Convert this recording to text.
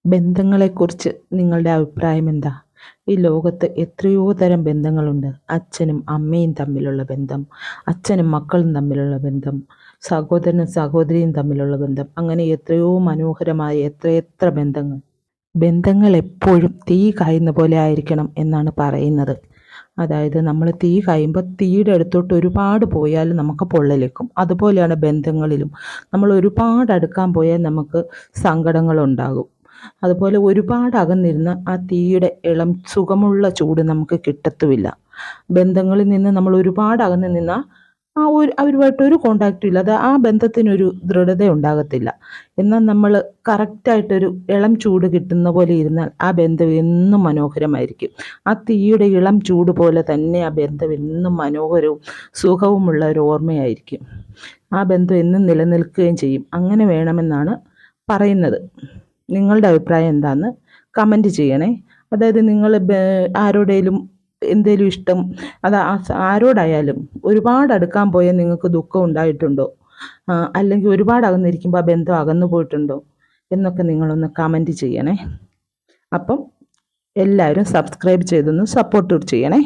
ബന്ധങ്ങളെക്കുറിച്ച് നിങ്ങളുടെ അഭിപ്രായം എന്താ? ഈ ലോകത്ത് എത്രയോ തരം ബന്ധങ്ങളുണ്ട്. അച്ഛനും അമ്മയും തമ്മിലുള്ള ബന്ധം, അച്ഛനും മക്കളും തമ്മിലുള്ള ബന്ധം, സഹോദരനും സഹോദരിയും തമ്മിലുള്ള ബന്ധം, അങ്ങനെ എത്രയോ മനോഹരമായ എത്രയെത്ര ബന്ധങ്ങൾ. ബന്ധങ്ങൾ എപ്പോഴും തീ കായുന്ന പോലെ ആയിരിക്കണം എന്നാണ് പറയുന്നത്. അതായത് നമ്മൾ തീ കായുമ്പോൾ തീയുടെ അടുത്തോട്ട് ഒരുപാട് പോയാൽ നമുക്ക് പൊള്ളലേക്കും. അതുപോലെയാണ് ബന്ധങ്ങളിലും. നമ്മൾ ഒരുപാട് അടുക്കാൻ പോയാൽ നമുക്ക് സങ്കടങ്ങളുണ്ടാകും. അതുപോലെ ഒരുപാട് അകന്നിരുന്ന് ആ തീയുടെ സുഖമുള്ള ചൂട് നമുക്ക് കിട്ടത്തുമില്ല. ബന്ധങ്ങളിൽ നിന്ന് നമ്മൾ ഒരുപാട് അകന്ന് നിന്നാൽ അവരുമായിട്ട് ഒരു കോണ്ടാക്റ്റും ഇല്ല. അത് ആ ബന്ധത്തിനൊരു ദൃഢത ഉണ്ടാകത്തില്ല. എന്നാൽ നമ്മൾ കറക്റ്റായിട്ടൊരു ഇളം ചൂട് കിട്ടുന്ന പോലെ ഇരുന്നാൽ ആ ബന്ധം എന്നും മനോഹരമായിരിക്കും. ആ തീയുടെ ഇളം ചൂട് പോലെ തന്നെ ആ ബന്ധം എന്നും മനോഹരവും സുഖവുമുള്ള ഒരു ഓർമ്മയായിരിക്കും. ആ ബന്ധം എന്നും നിലനിൽക്കുകയും ചെയ്യും. അങ്ങനെ വേണമെന്നാണ് പറയുന്നത്. നിങ്ങളുടെ അഭിപ്രായം എന്താണെന്ന് കമൻറ്റ് ചെയ്യണേ. അതായത് നിങ്ങൾ ആരോടേലും എന്തേലും ഇഷ്ടം, അത് ആരോടായാലും ഒരുപാട് അടുക്കാൻ പോയാൽ നിങ്ങൾക്ക് ദുഃഖം ഉണ്ടായിട്ടുണ്ടോ? അല്ലെങ്കിൽ ഒരുപാട് അകന്നിരിക്കുമ്പോൾ ആ ബന്ധം അകന്നു പോയിട്ടുണ്ടോ എന്നൊക്കെ നിങ്ങളൊന്ന് കമൻറ്റ് ചെയ്യണേ. അപ്പം എല്ലാവരും സബ്സ്ക്രൈബ് ചെയ്തൊന്ന് സപ്പോർട്ട് ചെയ്യണേ.